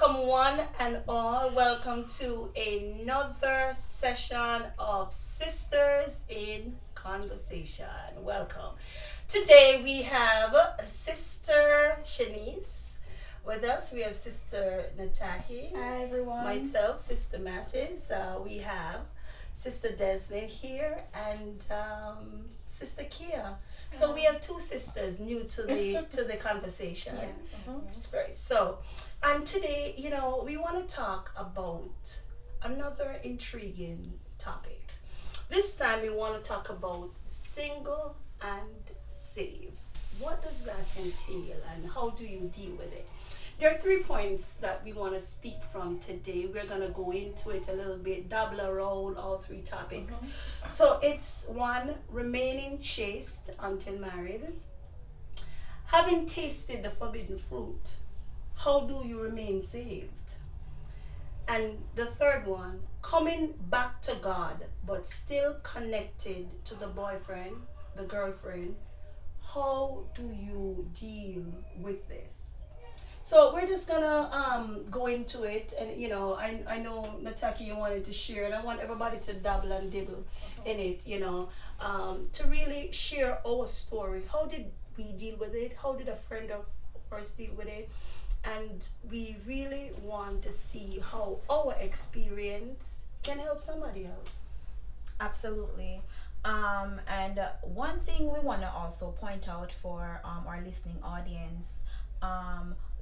Welcome, one and all. Welcome to another session of Sisters in Conversation. Welcome. Today we have Sister Shanice with us. We have Sister Nataki. Hi everyone. Myself, Sister Mattis. We have Sister Desmond here and Sister Kia. So we have two sisters new to the conversation. Yeah. It's great. And today, we want to talk about another intriguing topic. This time, we want to talk about single and save. What does that entail, and how do you deal with it? There are 3 points that we want to speak from today. We're going to go into it a little bit, double around all 3 topics. So it's 1, remaining chaste until married. Having tasted the forbidden fruit, how do you remain saved? And the 3rd one, coming back to God, but still connected to the boyfriend, the girlfriend. How do you deal with this? So we're just gonna go into it, and I know Nataki, you wanted to share, and I want everybody to dabble and dibble in it, to really share our story. How did we deal with it? How did a friend of ours deal with it? And we really want to see how our experience can help somebody else. Absolutely. And one thing we want to also point out for our listening audience,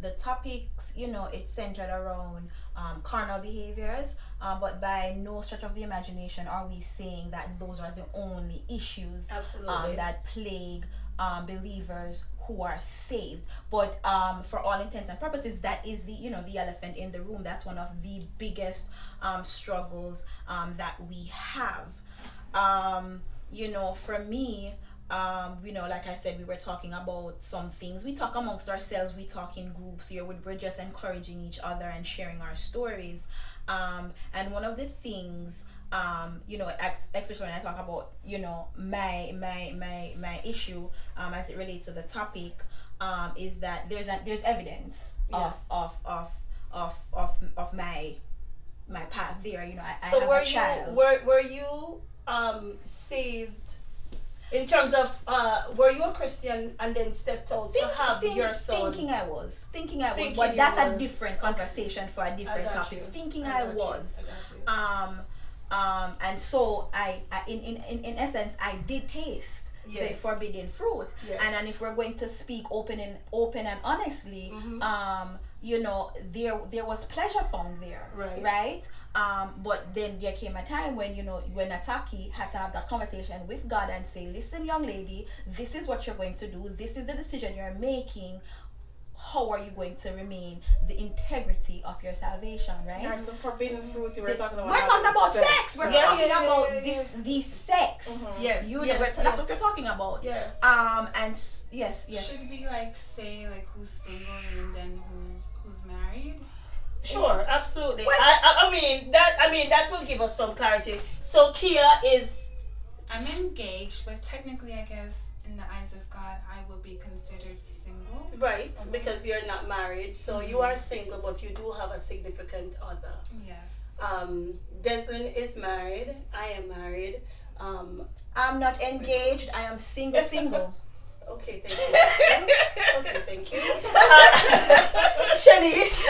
the topics, it's centered around carnal behaviors, but by no stretch of the imagination are we saying that those are the only issues that plague believers who are saved. But for all intents and purposes, that is the elephant in the room. That's one of the biggest struggles that we have. For me, like I said, we were talking about some things. We talk amongst ourselves, we talk in groups here, we're just encouraging each other and sharing our stories. And one of the things, especially when I talk about, my issue, as it relates to the topic, is that there's evidence of my path there. I so have were a child. were you saved in terms of were you a Christian and then stepped out to have your son? Thinking I was, but that's a different conversation for a different topic. Thinking I was. And so I in essence I did taste the forbidden fruit. And if we're going to speak open and honestly, there was pleasure found there, right? But then there came a time when when Ataki had to have that conversation with God and say, listen, young lady, this is what you're going to do, this is the decision you're making. How are you going to remain the integrity of your salvation, right? There's a forbidden fruit. We're talking about sex. We're talking about this sex. Yes, that's what we're talking about. Yes. And yes. Should we say who's single and then who's married? Sure, absolutely. I mean that will give us some clarity. So Kia is. I'm engaged, but technically, I guess in the eyes of God, I will be considered single. Right, because you're not married, so you are single, but you do have a significant other. Yes. Desmond is married. I am married. I'm not engaged. I am single. Okay, thank you. Okay, thank you. Shanice.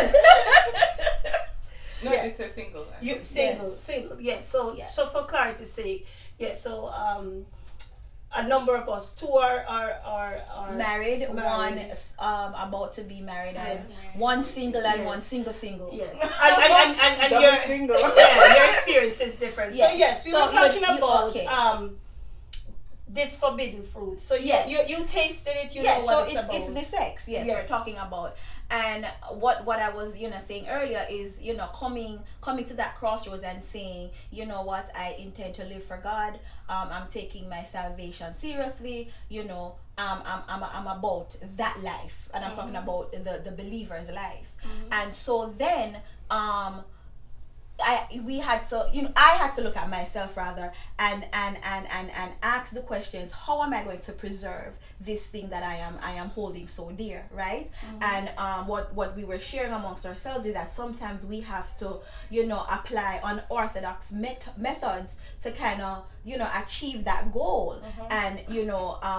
No, it's a single. You single. Yes. So for clarity's sake, so a number of us, 2 are married, one about to be married, and one single and one single. Yes. And your single. Your experience is different. Yeah. So yes, we were talking about this forbidden fruit. So you tasted it, you know what it's about. It's the sex, we're talking about. And what I was saying earlier is coming to that crossroads and saying, you know what, I intend to live for God. I'm taking my salvation seriously. I'm about that life, and I'm talking about the believer's life. And so then we had to, I had to look at myself rather, and ask the questions: how am I going to preserve this thing that I am holding so dear, right? And what we were sharing amongst ourselves is that sometimes we have to, apply unorthodox methods to kind of, achieve that goal. And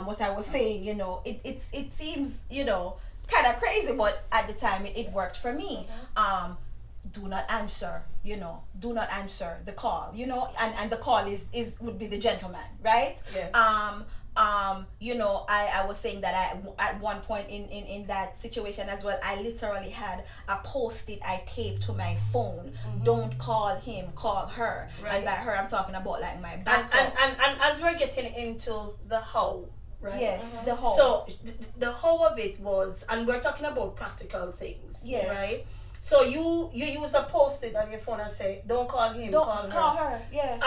what I was saying, it seems, kind of crazy, but at the time it worked for me. Do not answer, do not answer the call, and the call is would be the gentleman, right? Yes. I was saying that at one point in that situation as well, I literally had a post-it I taped to my phone. Don't call him, call her. Right. And by her, I'm talking about like my And, backup. and as we're getting into the how, right? Yes, the whole. So the how of it was, and we're talking about practical things, Yes. right? So you use a post-it on your phone and say, "Don't call him, Don't call her." her. Yeah.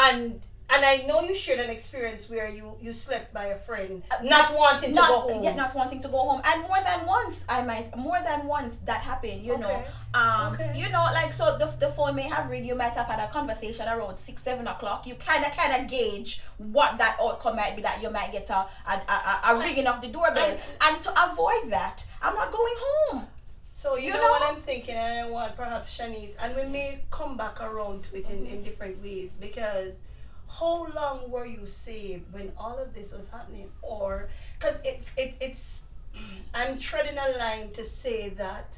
And I know you shared an experience where you slept by a friend, not wanting to go home. Yeah, not wanting to go home, and more than once that happened. Okay. Okay. Like, so the phone may have ring. You might have had a conversation around 6-7 o'clock. You kind of gauge what that outcome might be. That you might get a ringing of the doorbell, and to avoid that, I'm not going home. So you know what I'm thinking, and I want perhaps Shanice, and we may come back around to it in different ways, because how long were you saved when all of this was happening? Or because it's I'm treading a line to say that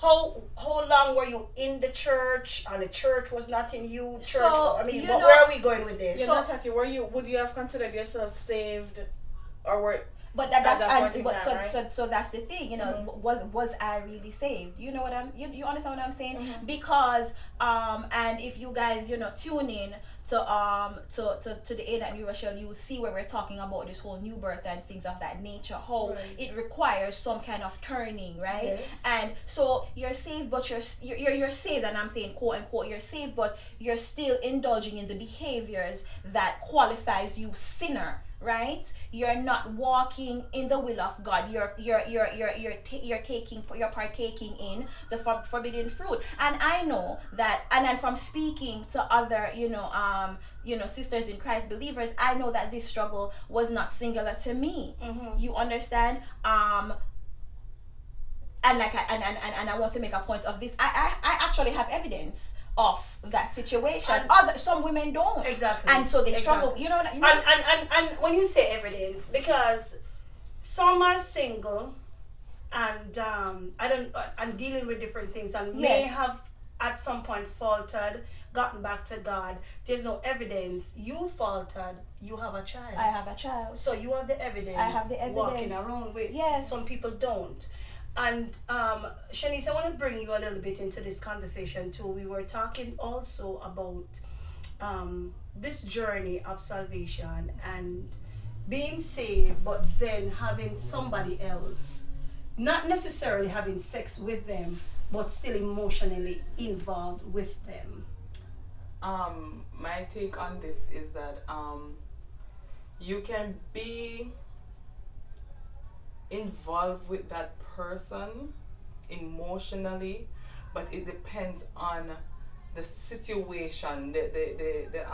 how long were you in the church and the church was not in you? Church, So, I mean, where are we going with this? Yeah, Nataki, would you have considered yourself saved, or were But At that point and in but time, so that's the thing, was I really saved? You know what you understand what I'm saying? Because and if you guys tune in to the A that New Rochelle, you will see where we're talking about this whole new birth and things of that nature, how Right. it requires some kind of turning, right? Yes. And so you're saved, but you're saved, and I'm saying quote unquote you're saved, but you're still indulging in the behaviors that qualifies you sinner, right? You're not walking in the will of God. You're partaking in the forbidden fruit. And I know that, and then from speaking to other sisters in Christ believers, I know that this struggle was not singular to me. You understand? And like and I want to make a point of this. I actually have evidence of that situation. Some women don't. Exactly. And so they struggle. Exactly. And when you say evidence, because some are single and and dealing with different things, and may Yes. have at some point faltered, gotten back to God. There's no evidence you faltered. You have a child. I have a child. So you have the evidence. I have the evidence. Walking around with. Yes. Some people don't. And Shanice, I want to bring you a little bit into this conversation too. We were talking also about this journey of salvation and being saved, but then having somebody else, not necessarily having sex with them, but still emotionally involved with them. My take on this is that you can be involved with that person emotionally, but it depends on the situation, the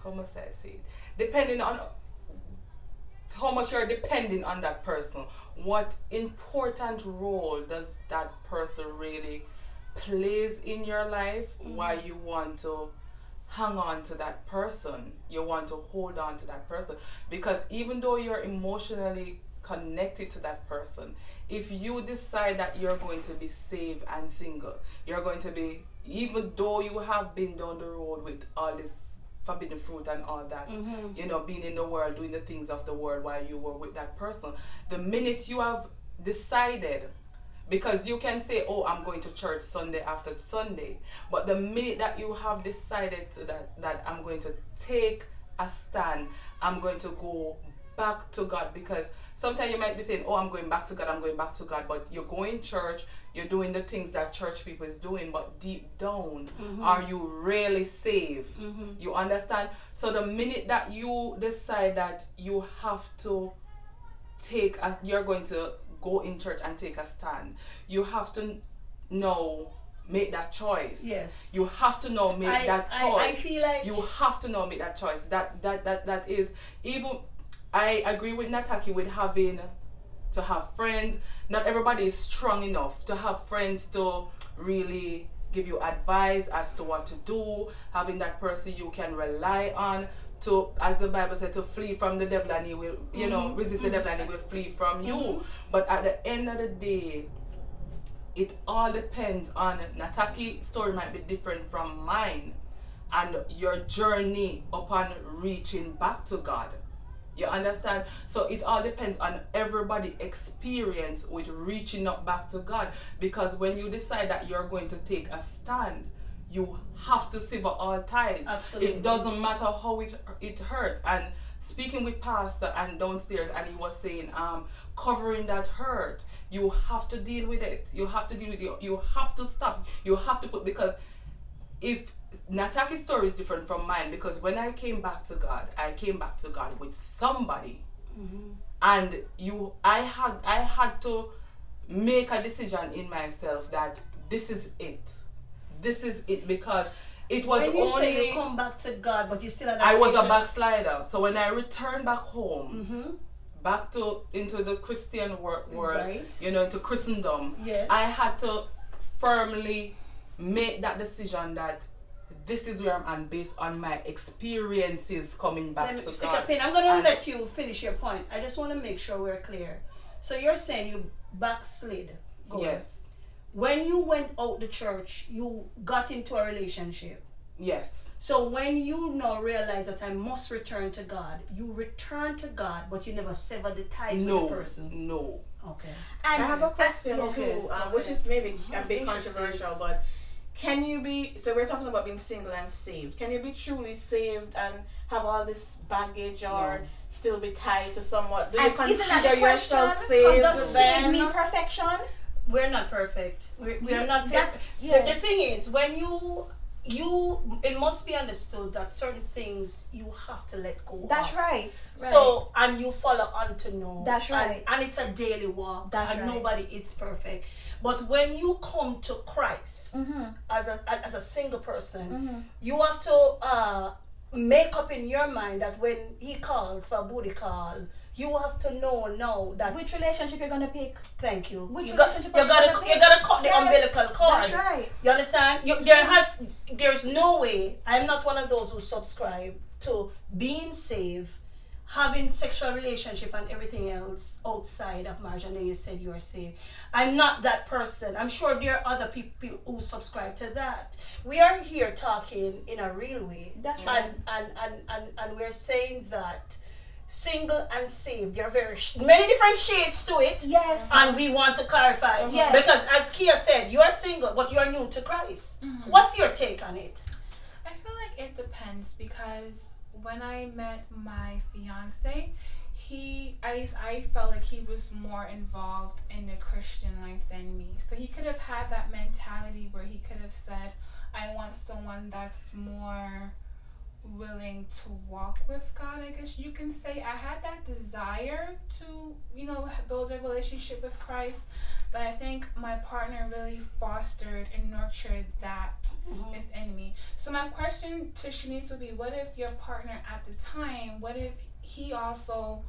how must I say it? Depending on how much you're depending on that person. What important role does that person really plays in your life? Why you want to hang on to that person, you want to hold on to that person, because even though you're emotionally connected to that person, if you decide that you're going to be saved and single, you're going to be, even though you have been down the road with all this forbidden fruit and all that, being in the world, doing the things of the world while you were with that person, the minute you have decided, because you can say, oh, I'm going to church Sunday after Sunday, but the minute that you have decided to that I'm going to take a stand, I'm going to go back to God, because sometimes you might be saying, oh, I'm going back to God, but you're going church, you're doing the things that church people is doing, but deep down, are you really saved? You understand? So the minute that you decide that you have to you're going to go in church and take a stand, you have to know make that choice. Yes. You have to now make that choice. I feel like you have to now make that choice. That is even. I agree with Nataki with having to have friends. Not everybody is strong enough to have friends to really give you advice as to what to do. Having that person you can rely on to, as the Bible said, to flee from the devil, and he will, resist the devil and he will flee from you. But at the end of the day, it all depends on Nataki's story might be different from mine, and your journey upon reaching back to God. You understand? So it all depends on everybody's experience with reaching up back to God. Because when you decide that you're going to take a stand, you have to sever all ties. Absolutely. It doesn't matter how it hurts. And speaking with Pastor and downstairs, and he was saying, covering that hurt, you have to deal with it. You have to deal with it. You have to stop. You have to put, because if Nataki's story is different from mine, because when I came back to God with somebody, and I had to make a decision in myself that this is it, because it was when you only say you come back to God, but you still had I was a backslider. So when I returned back home, back into the Christian world, right, into Christendom, yes, I had to firmly make that decision that this is where I'm at based on my experiences coming back to stick God. a pin. I'm going to let you finish your point. I just want to make sure we're clear. So you're saying you backslid. Yes. When you went out the church, you got into a relationship. Yes. So when you now realize that I must return to God, you return to God, but you never sever the ties with the person. No. Okay. And I have a question okay. too, which is maybe a bit Interesting. controversial, but can you be, so we're talking about being single and saved, can you be truly saved and have all this baggage, or still be tied to someone? Do you And isn't that consider the question? yourself 'Cause saved does then? save mean perfection? We're not perfect. We are not That's- perfect. yes. The thing is, when it must be understood that certain things you have to let go That's of. right. So, and you follow on to know. That's right. And it's a daily walk. That's and right. nobody is perfect. But when you come to Christ Mm-hmm. as a single person, Mm-hmm. you have to make up in your mind that when he calls for booty call, you have to know now that Which relationship you're gonna pick? thank you. Which you relationship are you gotta gonna pick? you gotta cut the Yes, umbilical cord. That's right. You understand? There's no way. I'm not one of those who subscribe to being saved, having sexual relationship and everything else outside of marriage, and then you said you are saved. I'm not that person. I'm sure there are other people who subscribe to that. We are here talking in a real way. That's right. And we're saying that single and saved, there are many different shades to it. Yes. And we want to clarify. Yes. Because as Kia said, you are single, but you are new to Christ. What's your take on it? I feel like it depends, because when I met my fiance, I felt like he was more involved in the Christian life than me. So he could have had that mentality where he could have said, I want someone that's more willing to walk with God, I guess you can say. I had that desire to, build a relationship with Christ, but I think my partner really fostered and nurtured that within me. So my question to Shanice would be, what if your partner at the time, what if he also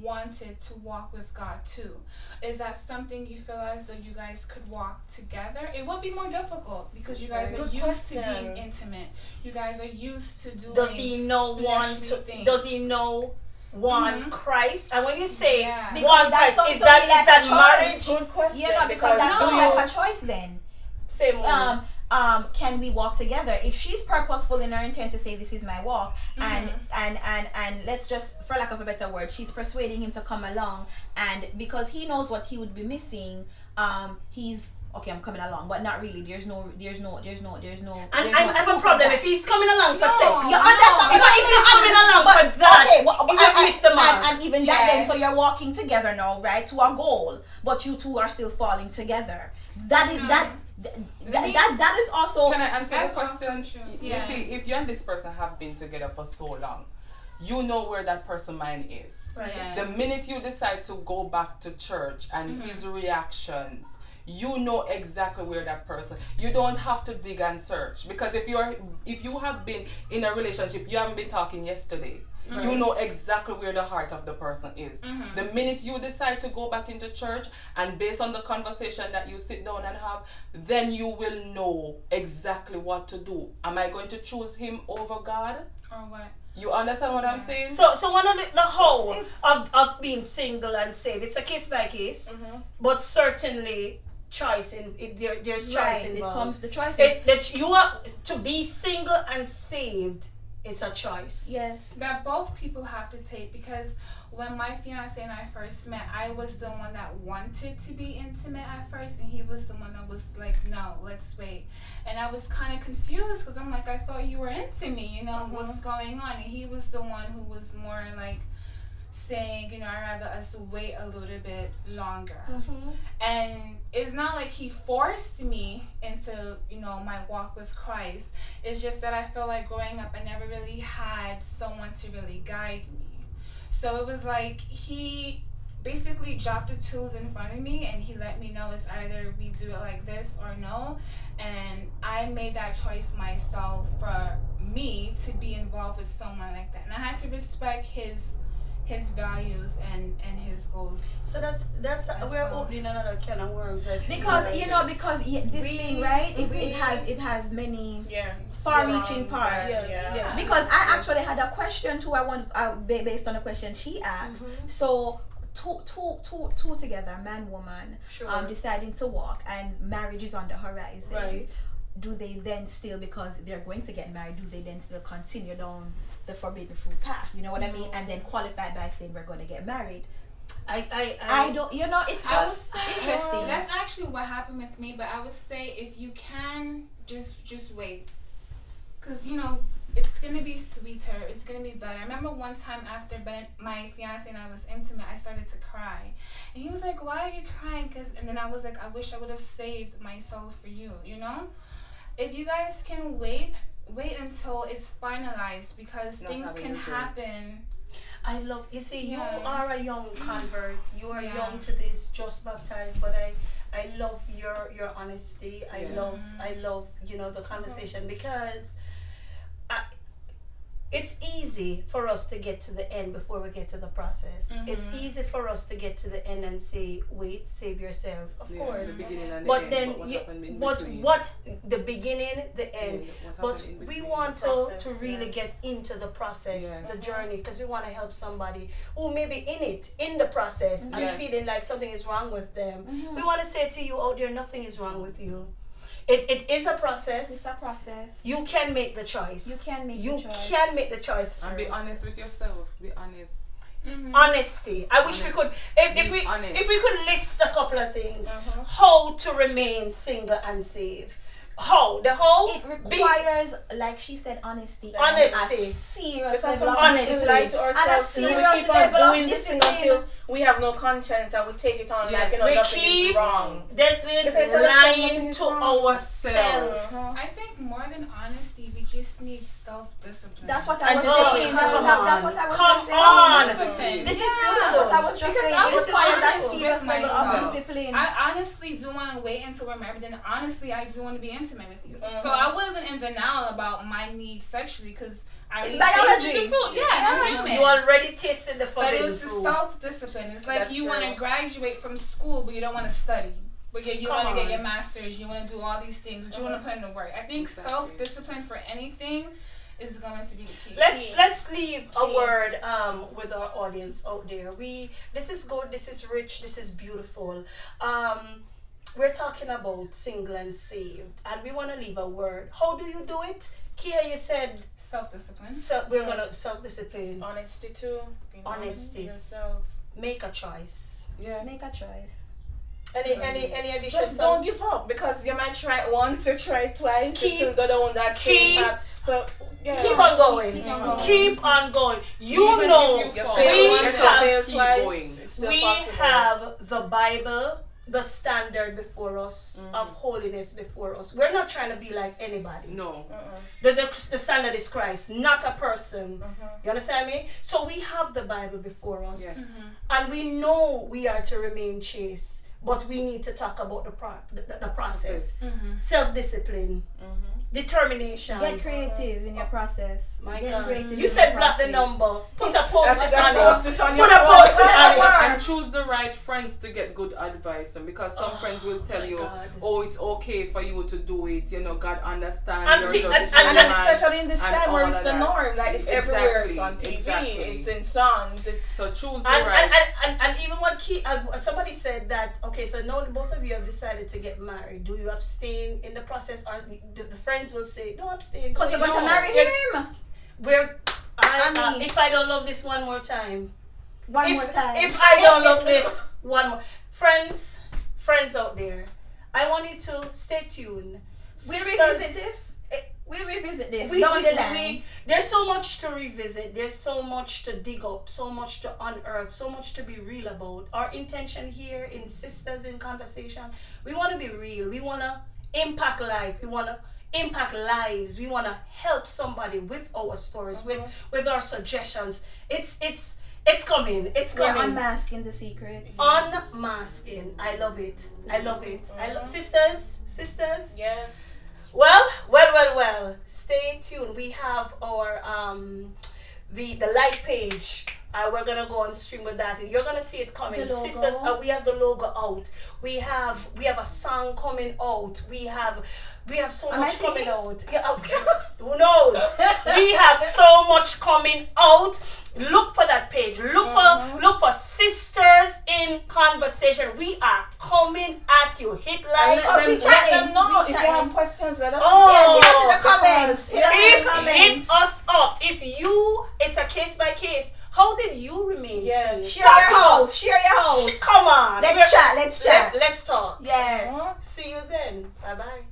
wanted to walk with God too? Is that something you feel as though you guys could walk together? It will be more difficult because you guys are used to being intimate. You guys are used to doing. Does he know things. Does he know one Christ? And when you say Yeah. one that Christ, sounds is to that me like is that a marriage? choice. Good question. Yeah, no, because that do sounds you, like a choice then. Say more. Can we walk together? If she's purposeful in her intent to say this is my walk, and let's just, for lack of a better word, she's persuading him to come along, and because he knows what he would be missing, he's okay, I'm coming along, but not really. There's no. And I have a problem if he's coming along for sex. You understand? Because if he's coming along for that, okay, he will miss the mark. and even that then, so you're walking together now, right, to a goal, but you two are still falling together. That is that is also. Can I answer the That's question? also true. You Yeah. see, if you and this person have been together for so long, you know where that person's mind is. Right. Yeah. The minute you decide to go back to church and his reactions, you know exactly where that person. You don't have to dig and search, because if you have been in a relationship, you haven't been talking yesterday. Right. You know exactly where the heart of the person is. The minute you decide to go back into church, and based on the conversation that you sit down and have, then you will know exactly what to do. Am I going to choose him over God? Or what? You understand what I'm saying? So one of the whole of being single and saved, it's a case by case, but certainly choice in it, there's choice Right, it involved. comes to choices. That you are to be single and saved. It's a choice. Yes. That both people have to take, because when my fiance and I first met, I was the one that wanted to be intimate at first, and he was the one that was like, no, let's wait. And I was kind of confused, because I'm like, I thought you were into me, you know, what's going on? And he was the one who was more like saying, you know, I'd rather us wait a little bit longer. And it's not like he forced me into, you know, my walk with Christ. It's just that I feel like growing up, I never really had someone to really guide me. So it was like he basically dropped the tools in front of me, and he let me know it's either we do it like this or no. And I made that choice myself for me to be involved with someone like that. And I had to respect his values and his goals. So that's we're well. opening another can of worms. I feel Because like. you know, because this thing, right? It has many far-reaching parts. Yes. Because I actually had a question too. I wanted based on a question she asked. So two together, man, woman, Sure. deciding to walk, and marriage is on the horizon. Right. Do they then still, because they're going to get married, do they then still continue down the forbidden fruit path? You know what I mean? And then qualify by saying we're going to get married. I don't. You know, it's I would just say interesting. that's actually what happened with me. But I would say if you can, just wait, because you know it's gonna be sweeter. It's gonna be better. I remember one time after my fiance and I was intimate, I started to cry, and he was like, "Why are you crying?" And then I was like, "I wish I would have saved my soul for you." You know, if you guys can wait until it's finalized, because things can happen. I love, you see, you Yeah. are a young convert. You are Yeah. young to this, just baptized, but I love your honesty. I love you know, the conversation, because it's easy for us to get to the end before we get to the process. It's easy for us to get to the end and say, wait, save yourself. Of course. The beginning and the But end, then, what happened in but between? what the beginning, the end. What But happened in we between? want to Process, really yeah. get into the process, Yes. the journey, because we want to help somebody who may be in the process and Yes. feeling like something is wrong with them. We want to say to you out there, nothing is wrong with you. It is a process. It's a process. You can make the choice. You can make the You choice. can make the choice. And be honest with yourself. Be honest. Honesty. I wish we Honest. could, Be honest. if we could list a couple of things, how to remain single and saved. How the whole It requires, like she said, honesty. Honesty. A serious Because level of sometimes we honesty. lie to And a ourselves, and we serious keep on level of doing this thing discipline. until we have no conscience and we take it on Yes. like, you know, We nothing keep is wrong. this Because tell us lying nothing is to wrong. ourselves. I think more than honesty, we just need self-discipline. That's what I was Oh, saying. come That's what I was Come just saying. on. Discipline. This is Yeah. That's beautiful. what I was just Because saying. I It was requires that honest serious with level myself. of discipline. I honestly do want to wait until we're married, and honestly, I do want to be intimate with you. So I wasn't in denial about my needs sexually, because I It's already biology. tasted the fruit. Yeah, I'm human. You already tasted the But it forbidden was the fruit. self-discipline. It's like That's you want to true. graduate from school, but you don't want to study. But you Come want to get on. your master's, you want to do all these things, but you want to put in the work. I think Exactly. self-discipline for anything is going to be the key. Let's leave a Key. word with our audience out there. This is good, this is rich, this is beautiful. We're talking about single and saved, and we want to leave a word. How do you do it? Kia, you said Self-discipline. we're gonna self-discipline, Honesty too. Being honest Honesty. with yourself. make a choice. Yeah. Make a choice. Any additions? Just don't give up, because you might try it once, you try it twice, Keep- you still go down that keep- same path. So yeah. Keep on going. Keep on going. Keep on going. You Even know, if You fall, fail we once, you have- fail keep twice. going. It's still we possible. have the Bible, the standard before us of holiness before us. We're not trying to be like anybody. No. The standard is Christ, not a person. You understand me? So we have the Bible before us. Yes. And we know we are to remain chaste. but we need to talk about the process. Mm-hmm. Self-discipline, determination. Get creative in your process. My Get God. creative You in said your block the process. number. Put a post it on Post it. it on Put your a phone. post it on it. And choose the right friends to get good advice, and because some friends will tell my you, God. oh, it's okay for you to do it, you know, God understands, And you're pe- just and And human, especially in this and time where all it's of the that. norm, like it's everywhere. It's on Exactly, TV, exactly. it's in songs, it's So choose the And, right. and even what somebody said that, okay, so now both of you have decided to get married. Do you abstain in the process, or the friends will say, no, abstain? Because you're going to No. marry him. Where I mean- if I don't love this one more time, One more time. if I don't love this one more, friends out there, I want you to stay tuned. We Sisters, revisit this. We revisit this down the line. there's so much to revisit. There's so much to dig up, so much to unearth, so much to be real about. Our intention here in Sisters in Conversation, we want to be real. We want to impact life. We want to impact lives. We want to help somebody with our stories, with our suggestions. It's coming. It's We're coming. unmasking the secrets. Unmasking. I love it. I love it. I love sisters. yes. Well. Stay tuned. We have our the live page. We're gonna go on stream with that. You're gonna see it coming. The logo. Sisters, we have the logo out. We have a song coming out. We have so Am I much coming singing? out. Yeah, who knows? We have so much coming out. Look for that page. Look for Sisters in Conversation. We are coming at you. Hit like. Because we Let chatting. them know We if you chatting. have questions. Let us Oh. Yes, hit us in the comments. Hit us in the Hit comments. us up. It's a case by case. How did you remain Yes. safe? Share your Talk to house. us. Share your house. Come on. Let's chat. Let's chat. Let's talk. Yes. See you then. Bye bye.